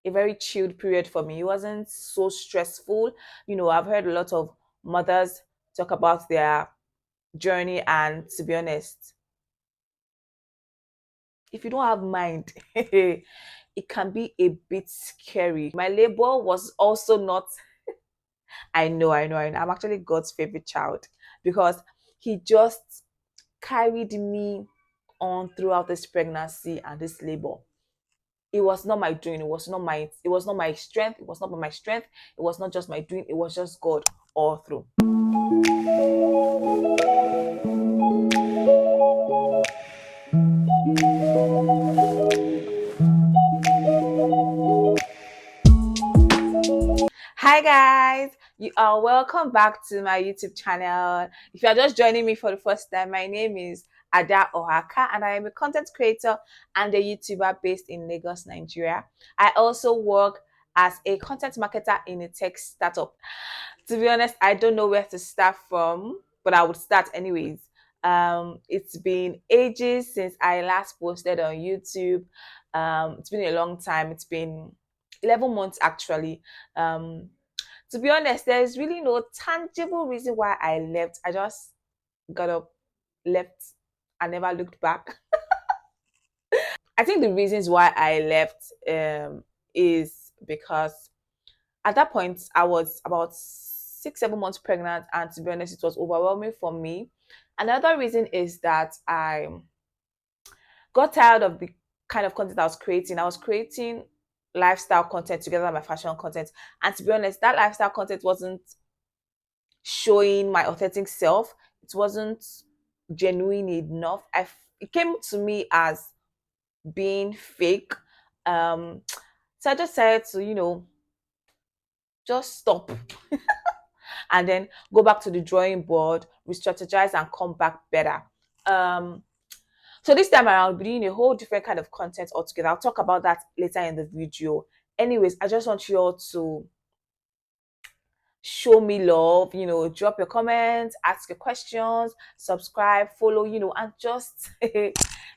a very chilled period for me. It wasn't so stressful. I've heard a lot of mothers talk about their journey, and to be honest, if you don't have mind, it can be a bit scary. My labor was also not, I know. I'm actually God's favorite child because He just carried me on throughout this pregnancy and this labor. It was not my doing, it was not my strength, it was not my strength, it was not just my doing, it was just God all through. Hi guys, you are welcome back to my YouTube channel. If you are just joining me for the first time, my name is Ada Ohaka and I am a content creator and a YouTuber based in Lagos, Nigeria. I also work as a content marketer in a tech startup. To be honest, I don't know where to start from, but I would start anyways. It's been ages since I last posted on YouTube. It's been a long time. It's been 11 months actually. To be honest, there's really no tangible reason why I left. I just got up, left, and never looked back. I think the reasons why I left is because at that point I was about 6, 7 months pregnant, and to be honest, it was overwhelming for me. Another reason is that I got tired of the kind of content I was creating. I was creating lifestyle content together with my fashion content, and to be honest, that lifestyle content wasn't showing my authentic self. It wasn't genuine enough. It came to me as being fake. Um, so I just decided to, just stop and then go back to the drawing board, re-strategize and come back better. Um, so this time around, we're doing a whole different kind of content altogether. I'll talk about that later in the video. Anyways, I just want you all to show me love, drop your comments, ask your questions, subscribe, follow, and just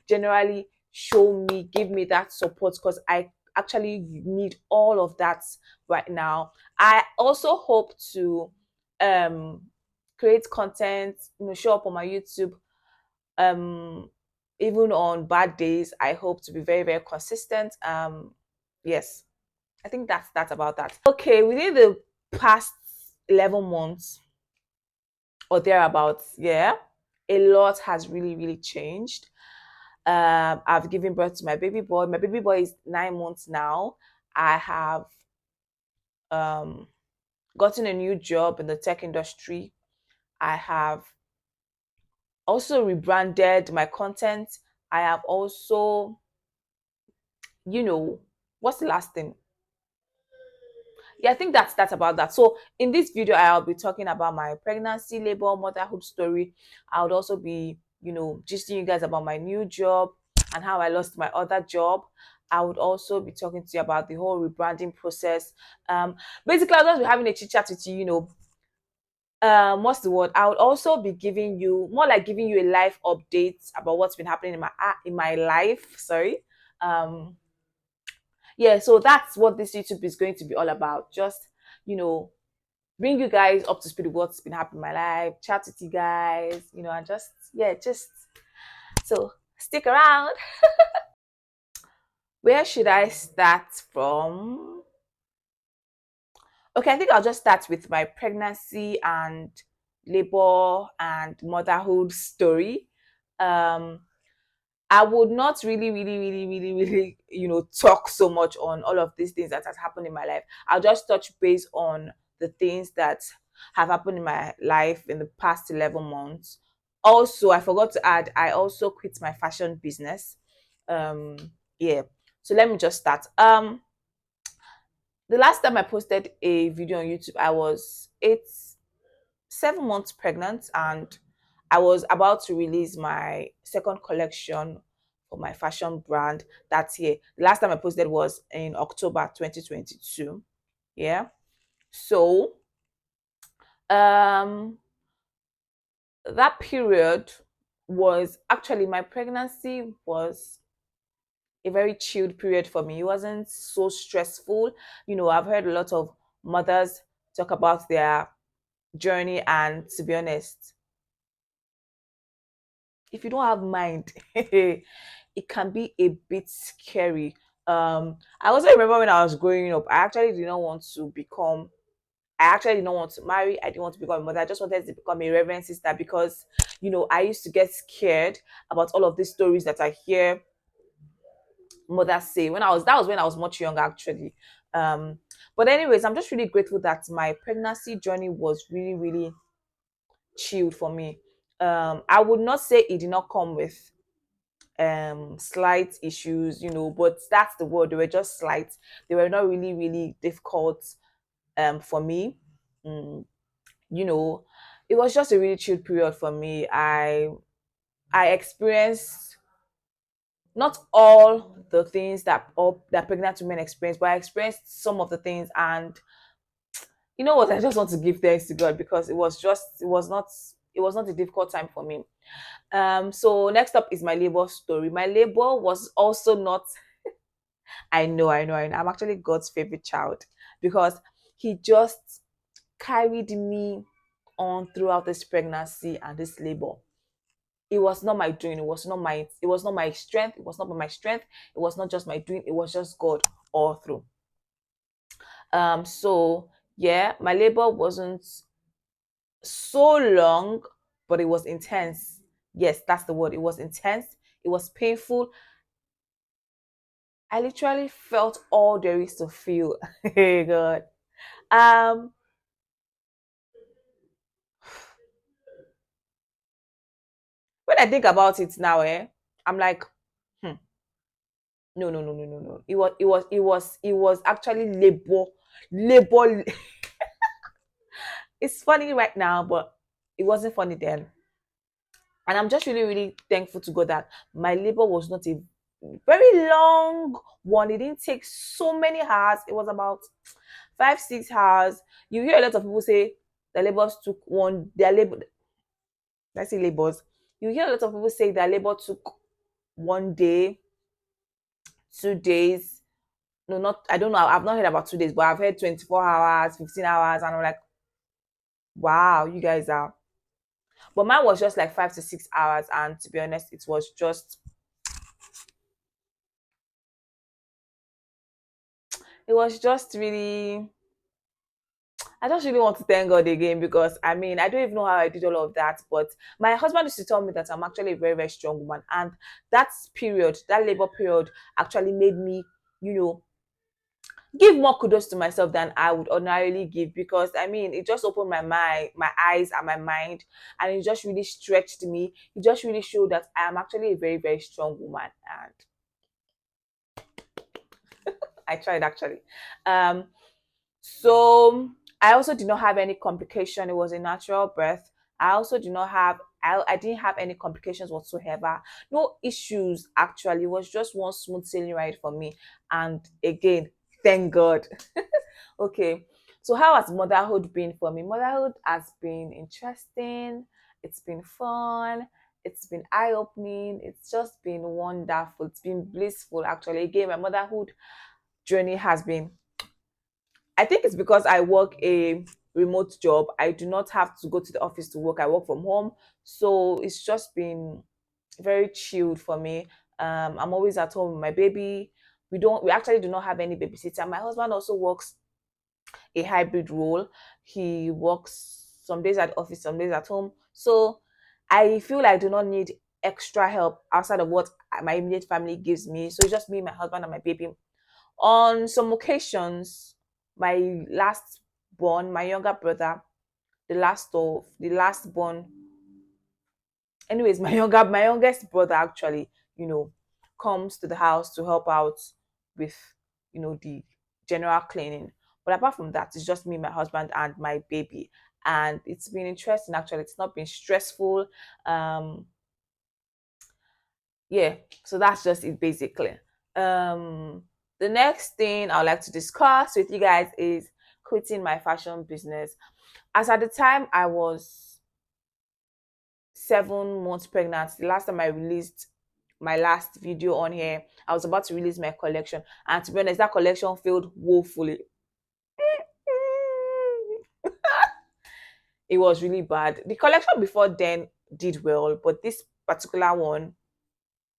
generally show me, give me that support because I actually need all of that right now. I also hope to um create content, show up on my YouTube um even on bad days. I hope to be very, very consistent. Yes, I think that's about that. Okay, within the past 11 months or thereabouts, yeah, a lot has really, really changed. I've given birth to my baby boy. My baby boy is 9 months now. I have um, gotten a new job in the tech industry. I have also rebranded my content. I have also, what's the last thing? Yeah, I think that's about that. So in this video, I'll be talking about my pregnancy, labor, motherhood story. I would also be, gisting you guys about my new job and how I lost my other job. I would also be talking to you about the whole rebranding process. Basically, I'll just be having a chit chat with you. What's the word? I would also be giving you more like giving you a life update about what's been happening in my life. Sorry. Um, yeah, so that's what this YouTube is going to be all about. Just you know bring you guys up to speed with what's been happening in my life, chat with you guys, and just so stick around. Where should I start from? Okay, I think I'll just start with my pregnancy and labor and motherhood story. Um, I would not really, really, really, really, really, talk so much on all of these things that has happened in my life. I'll just touch base on the things that have happened in my life in the past 11 months. Also, I forgot to add, I also quit my fashion business. Um, yeah. So let me just start. The last time I posted a video on YouTube, I was 7 months pregnant, and I was about to release my second collection for my fashion brand that year. The last time I posted was in October 2022. Yeah. So um that period was actually my pregnancy was a very chilled period for me. It wasn't so stressful. I've heard a lot of mothers talk about their journey, and to be honest, if you don't have mind, it can be a bit scary. I also remember when I was growing up, I actually did not want to marry. I didn't want to become a mother. I just wanted to become a reverend sister because, I used to get scared about all of these stories that I hear mothers say. That was when I was much younger, actually. Um, but anyways, I'm just really grateful that my pregnancy journey was really, really chilled for me. I would not say it did not come with slight issues, but that's the word. They were just slight. They were not really, really difficult for me. Mm, you know, it was just a really chill period for me. I experienced not all the things that pregnant women experience, but I experienced some of the things. And you know what? I just want to give thanks to God because it was not a difficult time for me. So next up is my labor story. My labor was also not. I know. I'm actually God's favorite child because He just carried me on throughout this pregnancy and this labor. It was not my doing. It was not my strength. It was not my strength. It was not just my doing. It was just God all through. So yeah, my labor wasn't so long, but it was intense. Yes, that's the word. It was intense. It was painful. I literally felt all there is to feel. Hey God. Um, when I think about it now, I'm like, hmm, no. It was actually labor, labor. It's funny right now, but it wasn't funny then. And I'm just really, really thankful to God that my labor was not a very long one. It didn't take so many hours. It was about 5, 6 hours. You hear a lot of people say the labors took one. Their labor, let's say labors. You hear a lot of people say their labor took one day, 2 days. No, not I don't know. I've not heard about 2 days, but I've heard 24 hours, 15 hours, and I'm like, wow, you guys are. But mine was just like 5 to 6 hours, and to be honest, it was just really. I just really want to thank God again because I mean I don't even know how I did all of that. But my husband used to tell me that I'm actually a very, very strong woman, and that labor period, actually made me, you know, give more kudos to myself than I would ordinarily give because I mean it just opened my eyes and my mind, and it just really stretched me. It just really showed that I am actually a very, very strong woman, and I tried actually. Um, so I also did not have any complication. It was a natural birth. I also did not have I didn't have any complications whatsoever. No issues actually. It was just one smooth sailing ride for me. And again, thank God. Okay. So how has motherhood been for me? Motherhood has been interesting. It's been fun. It's been eye-opening. It's just been wonderful. It's been blissful actually. Again, my motherhood journey has been, I think it's because I work a remote job. I do not have to go to the office to work. I work from home. So it's just been very chilled for me. I'm always at home with my baby. We actually do not have any babysitter. My husband also works a hybrid role. He works some days at office, some days at home. So I feel like I do not need extra help outside of what my immediate family gives me. So it's just me, my husband, and my baby. On some occasions, my last born, my younger brother, the last born, anyways, my youngest brother actually, you know, comes to the house to help out with, the general cleaning. But apart from that, it's just me, my husband, and my baby. And it's been interesting actually. It's not been stressful. Um, yeah, so that's just it basically. um the next thing I would like to discuss with you guys is quitting my fashion business. As at the time I was 7 months pregnant, the last time I released my last video on here, I was about to release my collection, and to be honest, that collection failed woefully. It was really bad. The collection before then did well, but this particular one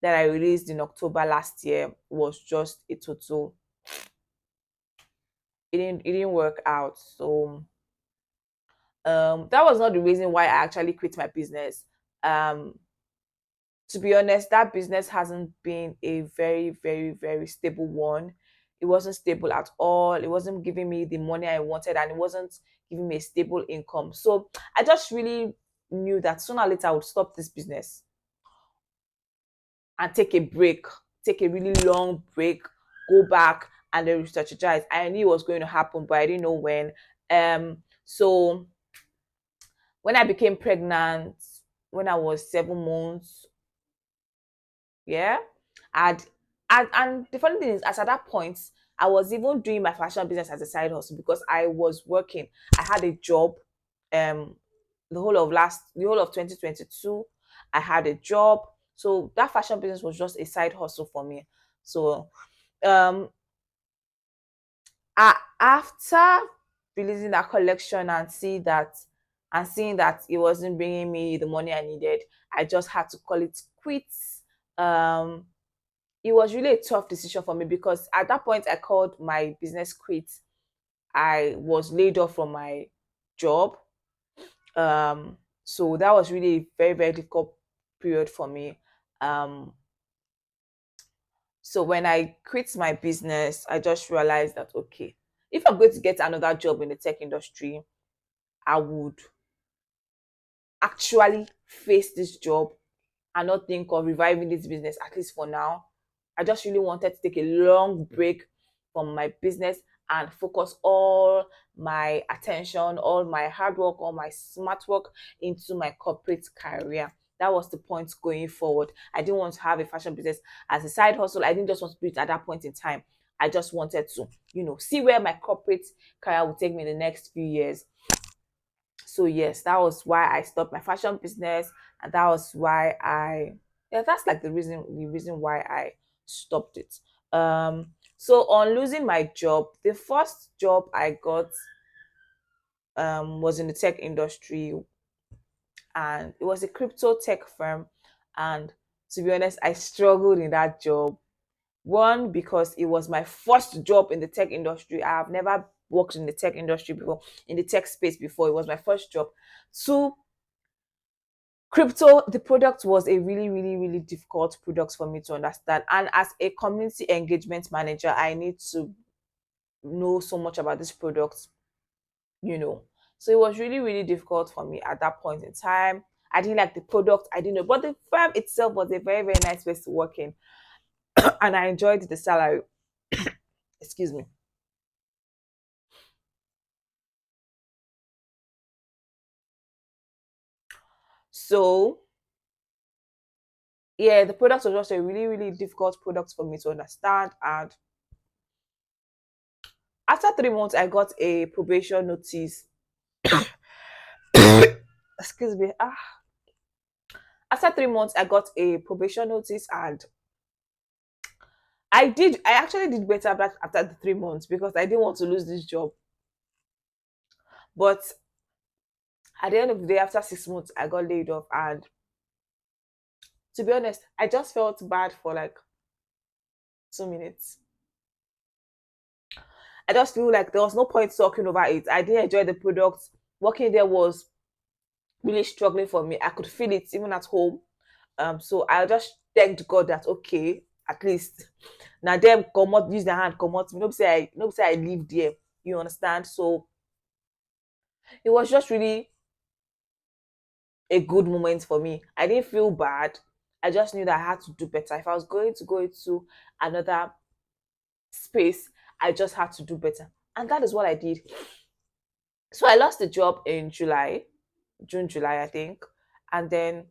that I released in October last year was just a total. It didn't work out. So that was not the reason why I actually quit my business. Um, to be honest, that business hasn't been a very, very, very stable one. It wasn't stable at all. It wasn't giving me the money I wanted, and it wasn't giving me a stable income. So I just really knew that sooner or later I would stop this business and take a break, take a really long break, go back and then re-strategize. I knew it was going to happen, but I didn't know when. So when I became pregnant, when I was 7 months, yeah, and and the funny thing is, as at that point, I was even doing my fashion business as a side hustle because I was working. I had a job, um, the whole of 2022, I had a job. So that fashion business was just a side hustle for me. So um after releasing that collection and seeing that it wasn't bringing me the money I needed, I just had to call it quits. Um it was really a tough decision for me because at that point I called my business quits. I was laid off from my job. So that was really a very, very difficult period for me. Um, so when I quit my business, I just realized that okay, if I'm going to get another job in the tech industry, I would actually face this job and not think of reviving this business, at least for now. I just really wanted to take a long break from my business and focus all my attention, all my hard work, all my smart work into my corporate career. That was the point going forward. I didn't want to have a fashion business as a side hustle. I didn't just want to do it at that point in time. I just wanted to, see where my corporate career would take me in the next few years. So yes, that was why I stopped my fashion business, and that was why that's like the reason why I stopped it. So on losing my job, the first job I got was in the tech industry, and it was a crypto tech firm. And to be honest, I struggled in that job. One, because it was my first job in the tech industry. I have never worked in the tech industry before, in the tech space before. It was my first job. Two, crypto, the product was a really, really, really difficult product for me to understand. And as a community engagement manager, I need to know so much about this product, you know. So it was really, really difficult for me at that point in time. I didn't like the product, I didn't know. But the firm itself was a very, very nice place to work in. And I enjoyed the salary. Excuse me. So yeah, the product was just a really, really difficult product for me to understand. And after 3 months, I got a probation notice. Excuse me. After 3 months, I got a probation notice, and I actually did better after the 3 months because I didn't want to lose this job. But at the end of the day, after 6 months, I got laid off. And to be honest, I just felt bad for like 2 minutes. I just feel like there was no point talking over it. I didn't enjoy the product. Working there was really struggling for me. I could feel it even at home. So I just thanked God that okay, at least now them come out, use their hand, come out. No say I live there. You understand? So it was just really a good moment for me. I didn't feel bad. I just knew that I had to do better. If I was going to go into another space, I just had to do better. And that is what I did. So I lost the job in June, July, I think. And then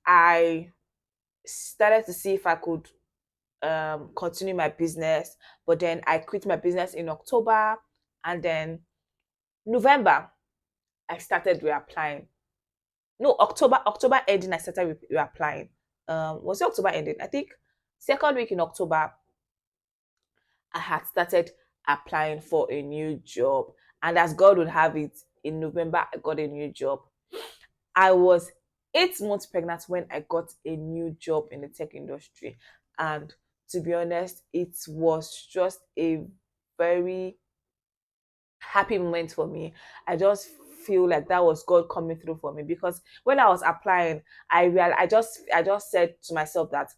I started to see if I could continue my business. But then I quit my business in October. And then November, I started reapplying. No, October ending, I started reapplying. Was it October ending? I think second week in October, I had started applying for a new job. And as God would have it, in November, I got a new job. I was 8 months pregnant when I got a new job in the tech industry. And to be honest, it was just a very happy moment for me. I just feel like that was God coming through for me because when I was applying, I just said to myself that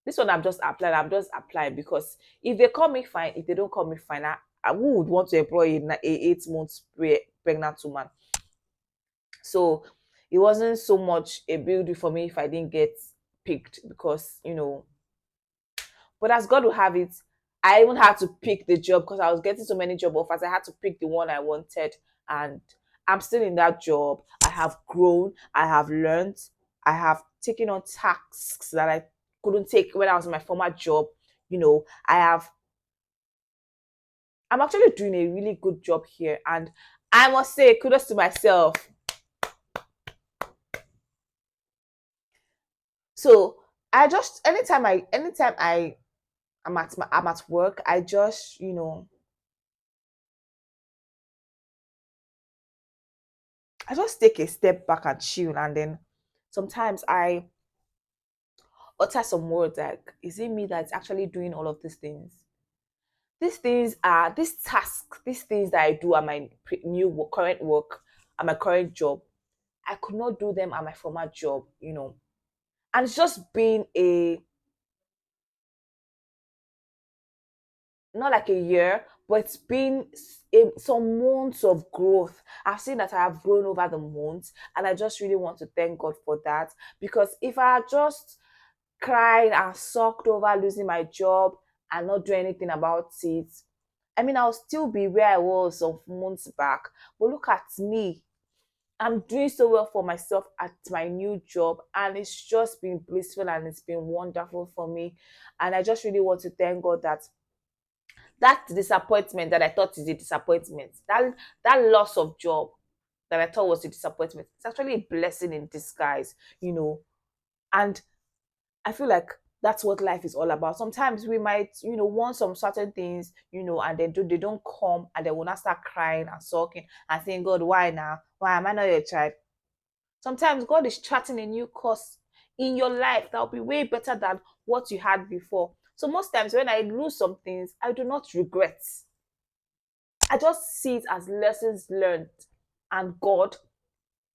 this one I'm just applying because if they call me fine, if they don't call me fine, I would want to employ a 8 months pregnant woman. So it wasn't so much a big deal for me if I didn't get picked because but as God will have it, I even had to pick the job because I was getting so many job offers. I had to pick the one I wanted, and I'm still in that job. I have grown, I have learned, I have taken on tasks that I couldn't take when I was in my former job. I have. I'm actually doing a really good job here, and I must say kudos to myself. So I just anytime I'm at work, I just I just take a step back and chill, and then sometimes I utter some words like, "Is it me that's actually doing all of these things? These things are these tasks, these things that I do at my new current work, at my current job. I could not do them at my former job. And it's just been a not like a year, but it's been some months of growth. I've seen that I have grown over the months, and I just really want to thank God for that. Because if I had just cried and sucked over losing my job and not do anything about it, I mean, I'll still be where I was some months back. But look at me. I'm doing so well for myself at my new job, and it's just been blissful and it's been wonderful for me. And I just really want to thank God that that disappointment that I thought is a disappointment, that loss of job that I thought was a disappointment, it's actually a blessing in disguise. And I feel like that's what life is all about. Sometimes we might want some certain things, and they don't come, and they will not start crying and sulking and saying, God, why now? Why am I not your child? Sometimes God is charting a new course in your life that will be way better than what you had before. So most times when I lose some things, I do not regret. I just see it as lessons learned and God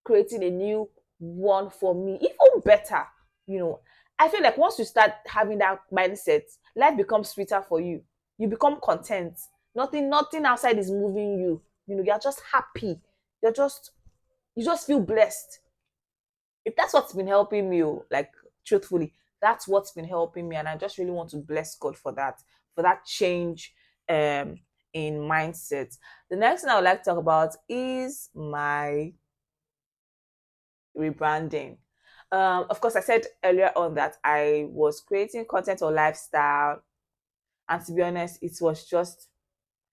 creating a new one for me, even better. You know, I feel like once you start having that mindset, life becomes sweeter for you. You become content. Nothing outside is moving you. You're just happy. You just feel blessed. If that's what's been helping me, like truthfully, that's what's been helping me, and I just really want to bless God for that change in mindset. The next thing I would like to talk about is my rebranding. Of course, I said earlier on that I was creating content or lifestyle, and to be honest, it was just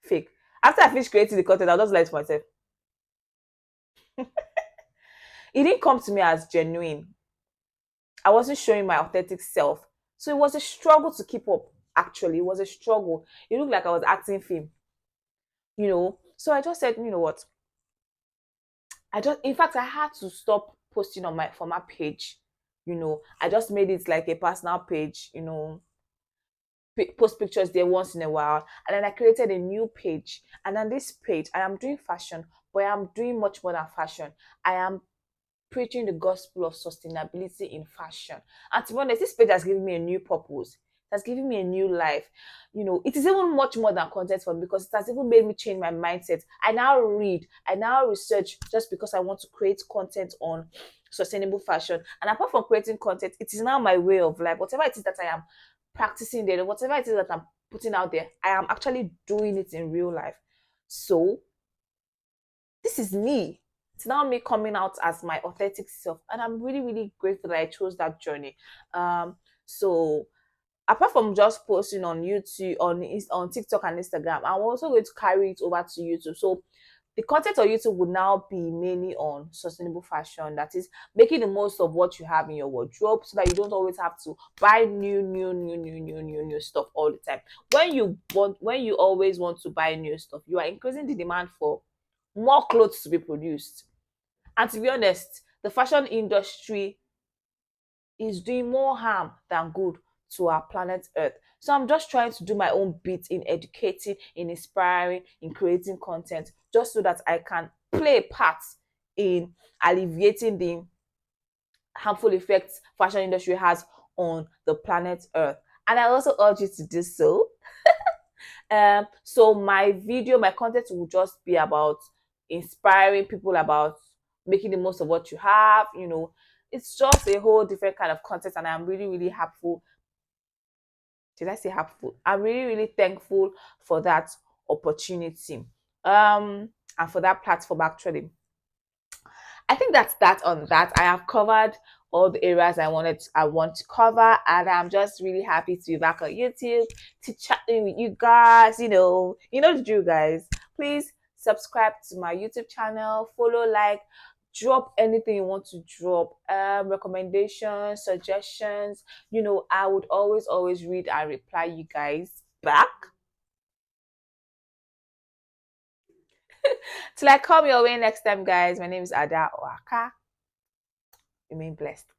fake. After I finished creating the content, I was just like to myself, it didn't come to me as genuine. I wasn't showing my authentic self. So it was a struggle to keep up, actually. It was a struggle. It looked like I was acting film. So I just said, you know what? In fact, I had to stop posting on my former page. I just made it like a personal page, post pictures there once in a while. And then I created a new page. And on this page, I am doing fashion, but I am doing much more than fashion. I am preaching the gospel of sustainability in fashion. And to be honest, this page has given me a new purpose. It has given me a new life. It is even much more than content for me because it has even made me change my mindset. I now read, I now research just because I want to create content on sustainable fashion. And apart from creating content, it is now my way of life. Whatever it is that I am practicing there, whatever it is that I'm putting out there, I am actually doing it in real life. So this is me. It's now me coming out as my authentic self, and I'm really, really grateful that I chose that journey. So apart from just posting on YouTube, on TikTok and Instagram, I'm also going to carry it over to YouTube. So The content on YouTube would now be mainly on sustainable fashion. That is making the most of what you have in your wardrobe so that you don't always have to buy new stuff all the time. When you always want to buy new stuff, you are increasing the demand for more clothes to be produced. And to be honest, the fashion industry is doing more harm than good to our planet Earth. So I'm just trying to do my own bit in educating, in inspiring, in creating content, just so that I can play a part in alleviating the harmful effects fashion industry has on the planet Earth. And I also urge you to do so. So my content will just be about inspiring people about making the most of what you have. It's just a whole different kind of content, and I'm really, really happy. Did I say happy? I'm really, really thankful for that opportunity. And for that platform actually. I think that's that on that. I have covered all the areas I want to cover, and I'm just really happy to be back on YouTube to chatting with you guys. The drill, guys. Please subscribe to my YouTube channel, follow, like, drop anything you want to drop, recommendations, suggestions. I would always read and reply you guys back. Till I come your way next time, guys. My name is Ada Oaka. Remain blessed.